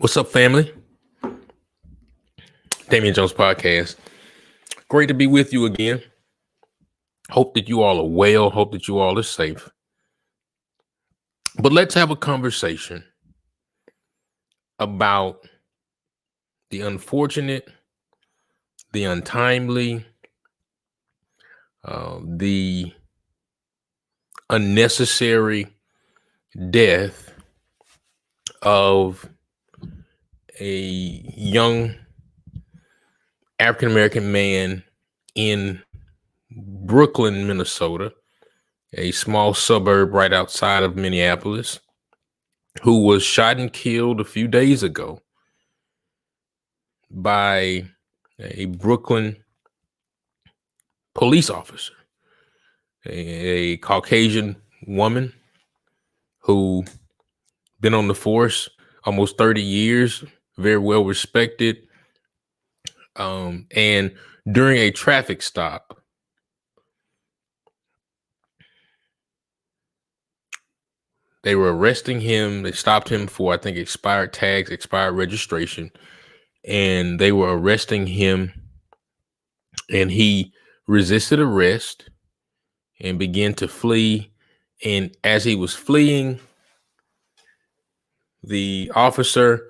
What's up, family? Damien Jones podcast. Great to be with you again. Hope that you all are well. Hope that you all are safe. But let's have a conversation about the unfortunate, the untimely, the unnecessary death of a young African-American man in Brooklyn, Minnesota, a small suburb right outside of Minneapolis, who was shot and killed a few days ago by a Brooklyn police officer, a Caucasian woman who been on the force almost 30 years, very well respected. And during a traffic stop, they were arresting him. They stopped him for, I think, expired tags, expired registration, and they were arresting him, and he resisted arrest and began to flee. And as he was fleeing, the officer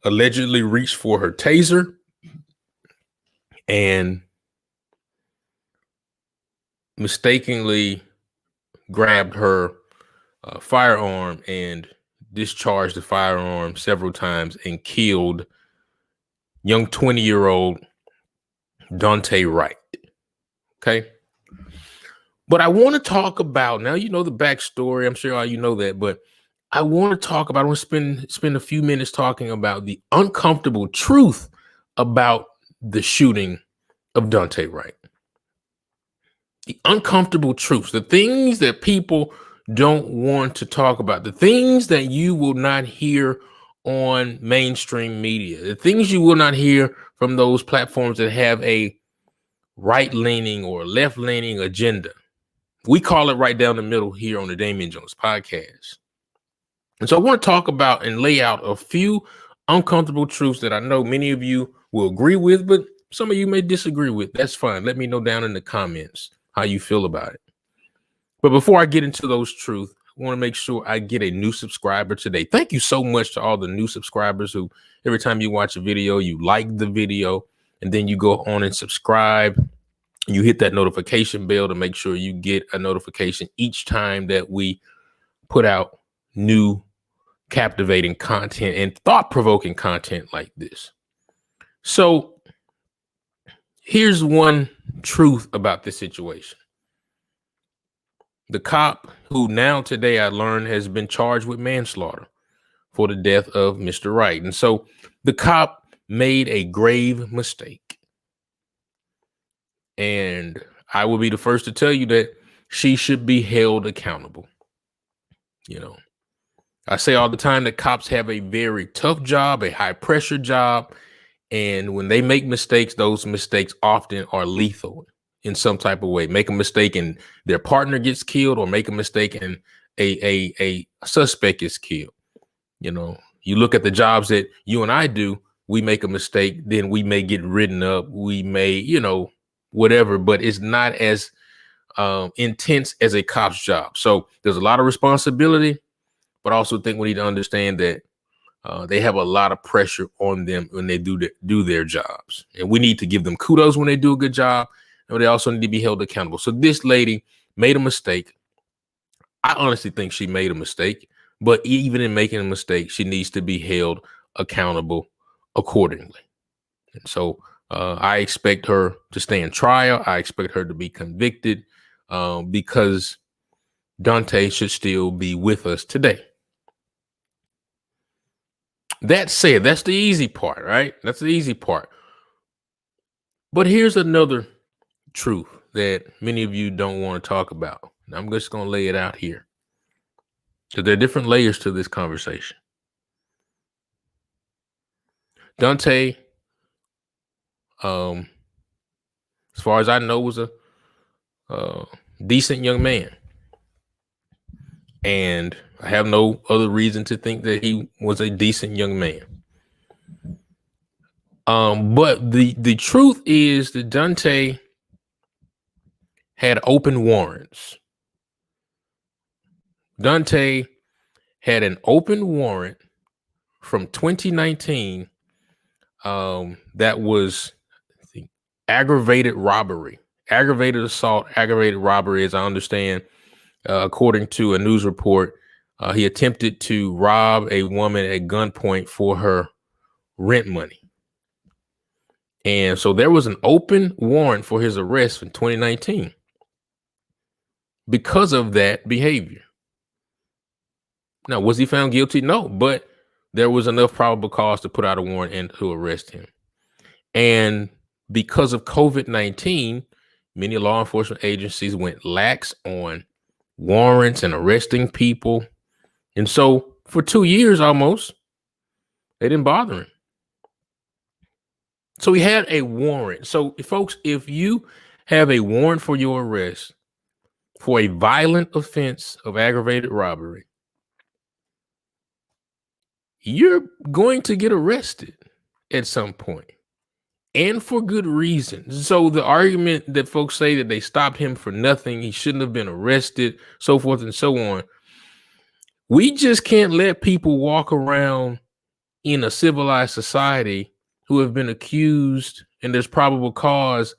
allegedly reached for her taser and mistakenly grabbed her firearm and discharged the firearm several times and killed young 20-year-old Daunte Wright. Okay. But I want to talk about, now you know the backstory. I'm sure all you know that, but I want to spend a few minutes talking about the uncomfortable truth about the shooting of Daunte Wright. The uncomfortable truths, the things that people don't want to talk about, the things that you will not hear on mainstream media, the things you will not hear from those platforms that have a right-leaning or left-leaning agenda. We call it right down the middle here on the Damien Jones podcast. And so I want to talk about and lay out a few uncomfortable truths that I know many of you will agree with, but some of you may disagree with. That's fine. Let me know down in the comments how you feel about it. But before I get into those truths, I want to make sure I get a new subscriber today. Thank you so much to all the new subscribers who every time you watch a video, you like the video, and then you go on and subscribe. You hit that notification bell to make sure you get a notification each time that we put out new captivating content and thought-provoking content like this. So here's one truth about this situation. The cop who now today I learned has been charged with manslaughter for the death of Mr. Wright. And so the cop made a grave mistake. And I will be the first to tell you that she should be held accountable. You know, I say all the time that cops have a very tough job, a high pressure job. And when they make mistakes, those mistakes often are lethal in some type of way. Make a mistake and their partner gets killed, or make a mistake and a suspect is killed. You know, you look at the jobs that you and I do, we make a mistake, then we may get written up. We may, whatever, but it's not as intense as a cop's job. So there's a lot of responsibility, but I also think we need to understand that they have a lot of pressure on them when they do their jobs. And we need to give them kudos when they do a good job. And they also need to be held accountable. So this lady made a mistake. I honestly think she made a mistake, but even in making a mistake, she needs to be held accountable accordingly. And so I expect her to stand trial. I expect her to be convicted because Daunte should still be with us today. That said, that's the easy part, right? That's the easy part. But here's another truth that many of you don't want to talk about. I'm just going to lay it out here, because there are different layers to this conversation. Daunte, as far as I know, was a decent young man. And I have no other reason to think that he was a decent young man. But the truth is that Daunte had open warrants. Daunte had an open warrant from 2019 that was aggravated robbery, aggravated assault, aggravated robbery, as I understand, according to a news report. He attempted to rob a woman at gunpoint for her rent money. And so there was an open warrant for his arrest in 2019 because of that behavior. Now, was he found guilty? No, but there was enough probable cause to put out a warrant and to arrest him. And because of COVID-19, many law enforcement agencies went lax on warrants and arresting people. And so for 2 years almost, they didn't bother him. So he had a warrant. So folks, if you have a warrant for your arrest for a violent offense of aggravated robbery, you're going to get arrested at some point, and for good reason. So the argument that folks say that they stopped him for nothing, he shouldn't have been arrested, so forth and so on. We just can't let people walk around in a civilized society who have been accused, and there's probable cause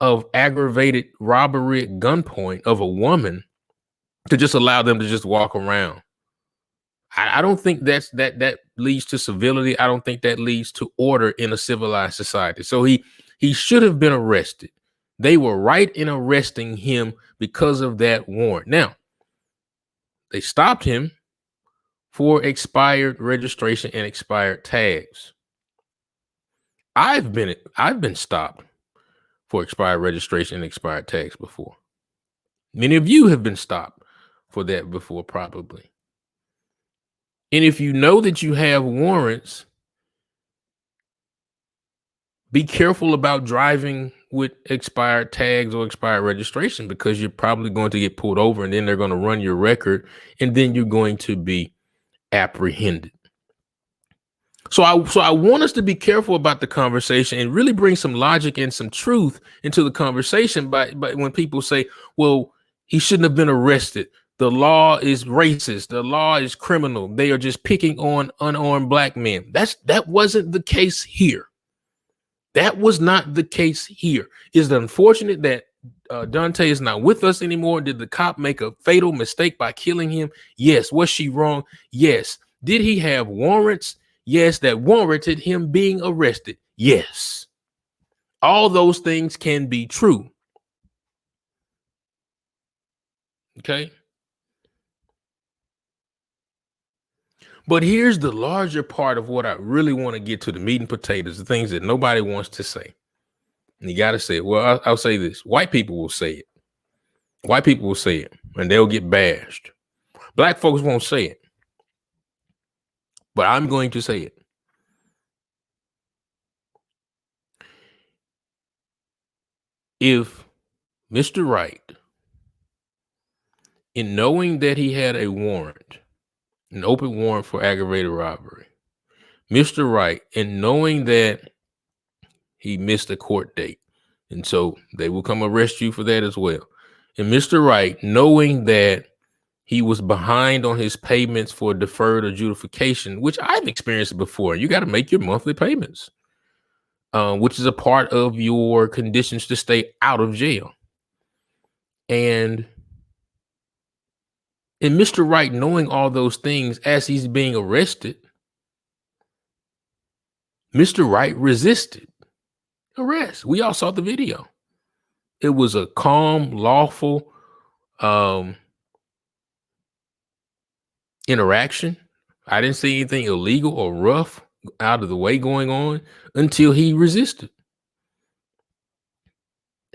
of aggravated robbery at gunpoint of a woman, to just allow them to just walk around. I don't think that leads to civility. I don't think that leads to order in a civilized society. So he should have been arrested. They were right in arresting him because of that warrant. Now, they stopped him for expired registration and expired tags. I've been stopped for expired registration and expired tags before. Many of you have been stopped for that before, probably. And if you know that you have warrants, be careful about driving with expired tags or expired registration, because you're probably going to get pulled over, and then they're going to run your record, and then you're going to be apprehended. So I want us to be careful about the conversation and really bring some logic and some truth into the conversation. But when people say, well, he shouldn't have been arrested, the law is racist, the law is criminal, they are just picking on unarmed black men. That wasn't the case here. That was not the case here. Is it unfortunate that Daunte is not with us anymore? Did the cop make a fatal mistake by killing him? Yes. Was she wrong? Yes. Did he have warrants? Yes, that warranted him being arrested. Yes. All those things can be true. Okay. But here's the larger part of what I really want to get to, the meat and potatoes, the things that nobody wants to say. And you got to say it. Well, I'll say this. White people will say it. White people will say it, and they'll get bashed. Black folks won't say it. But I'm going to say it. If Mr. Wright, in knowing that he had a warrant, an open warrant for aggravated robbery, Mr. Wright, in knowing that he missed a court date, and so they will come arrest you for that as well. And Mr. Wright, knowing that he was behind on his payments for deferred adjudication, which I've experienced before. You got to make your monthly payments, which is a part of your conditions to stay out of jail. And Mr. Wright, knowing all those things as he's being arrested, Mr. Wright resisted arrest. We all saw the video. It was a calm, lawful interaction. I didn't see anything illegal or rough out of the way going on until he resisted.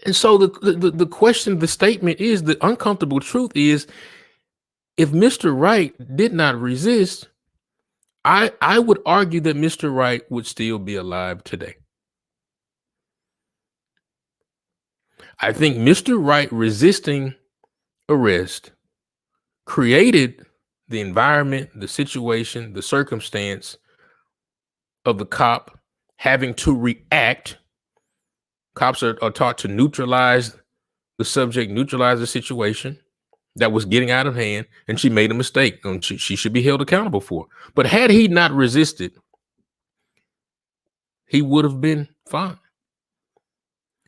And so the question, the statement is, the uncomfortable truth is, if Mr. Wright did not resist, I would argue that Mr. Wright would still be alive today. I think Mr. Wright resisting arrest created the environment, the situation, the circumstance of the cop having to react. Cops are taught to neutralize the subject, neutralize the situation that was getting out of hand, and she made a mistake, and she should be held accountable for it. But had he not resisted, he would have been fine.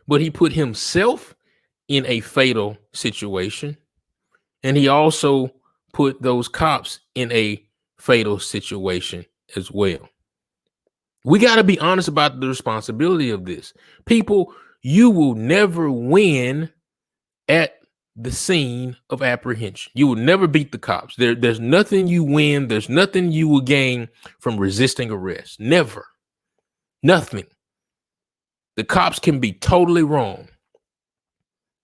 But he put himself in a fatal situation, and he also put those cops in a fatal situation as well. We got to be honest about the responsibility of this. People, you will never win at the scene of apprehension. You will never beat the cops. There's nothing you win. There's nothing you will gain from resisting arrest. Never. Nothing. The cops can be totally wrong.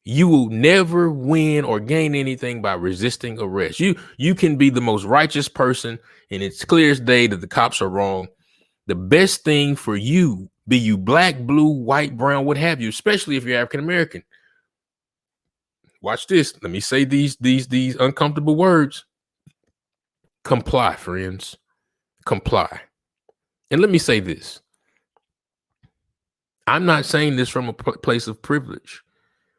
You will never win or gain anything by resisting arrest. You can be the most righteous person, and it's clear as day that the cops are wrong. The best thing for you, be you black, blue, white, brown, what have you, especially if you're African American. Watch this. Let me say these uncomfortable words. Comply, friends. Comply. And let me say this. I'm not saying this from a place of privilege.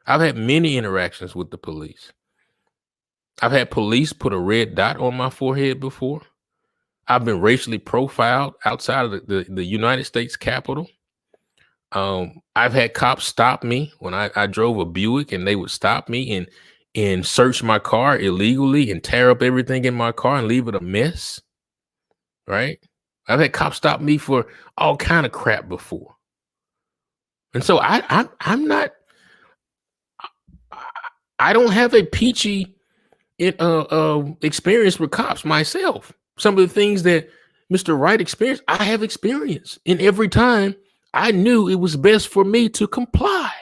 I've had many interactions with the police. I've had police put a red dot on my forehead before. I've been racially profiled outside of the United States Capitol. I've had cops stop me when I drove a Buick, and they would stop me and search my car illegally and tear up everything in my car and leave it a mess. Right? I've had cops stop me for all kind of crap before. And so I'm not. I don't have a peachy experience with cops myself. Some of the things that Mr. Wright experienced, I have experienced. And every time I knew it was best for me to comply,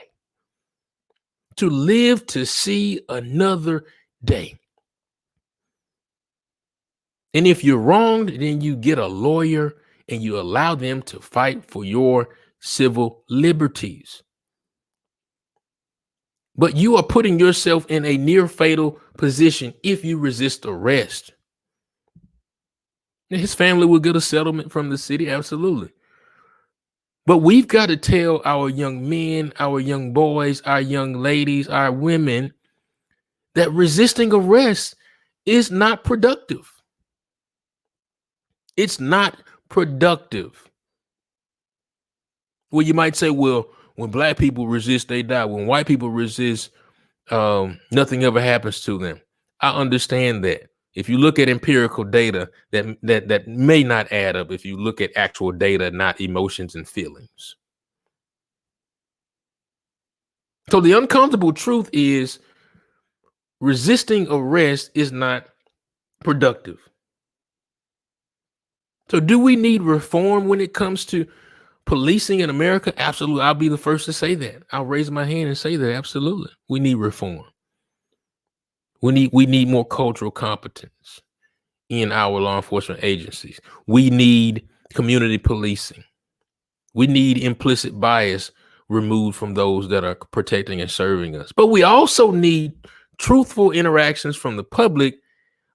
to live to see another day. And if you're wronged, then you get a lawyer and you allow them to fight for your civil liberties. But you are putting yourself in a near fatal position if you resist arrest. His family will get a settlement from the city, absolutely. But we've got to tell our young men, our young boys, our young ladies, our women that resisting arrest is not productive. It's not productive. Well, you might say, well, when black people resist, they die. When white people resist, nothing ever happens to them. I understand that. If you look at empirical data, that may not add up if you look at actual data, not emotions and feelings. So the uncomfortable truth is resisting arrest is not productive. So do we need reform when it comes to policing in America? Absolutely. I'll be the first to say that. I'll raise my hand and say that. Absolutely. We need reform. We need more cultural competence in our law enforcement agencies. We need community policing. We need implicit bias removed from those that are protecting and serving us. But we also need truthful interactions from the public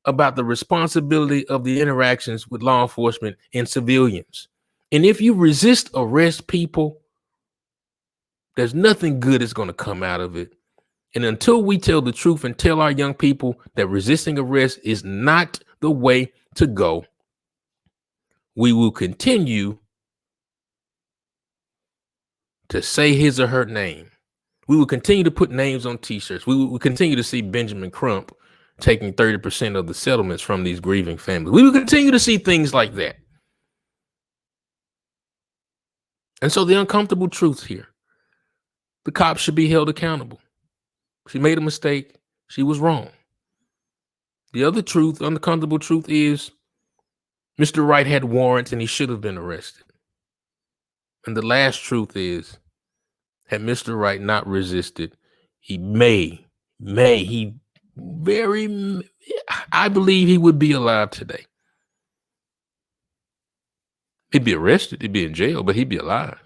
about the responsibility of the interactions with law enforcement and civilians. And if you resist arrest, people, there's nothing good that's going to come out of it. And until we tell the truth and tell our young people that resisting arrest is not the way to go, we will continue to say his or her name. We will continue to put names on t-shirts. We will continue to see Benjamin Crump taking 30% of the settlements from these grieving families. We will continue to see things like that. And so the uncomfortable truth here, the cops should be held accountable. She made a mistake. She was wrong. The other truth, uncomfortable truth, is Mr. Wright had warrants and he should have been arrested. And the last truth is, had Mr. Wright not resisted, I believe he would be alive today. He'd be arrested, he'd be in jail, but he'd be alive.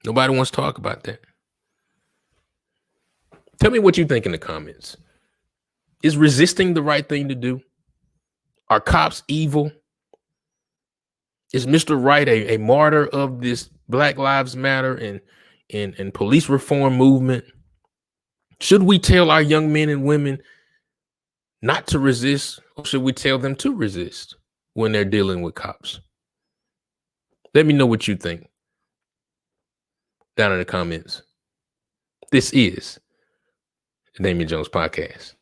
Nobody wants to talk about that. Tell me what you think in the comments. Is resisting the right thing to do? Are cops evil? Is Mr. Wright a martyr of this Black Lives Matter and police reform movement? Should we tell our young men and women not to resist, or should we tell them to resist when they're dealing with cops? Let me know what you think down in the comments. This is the Damien Jones Podcast.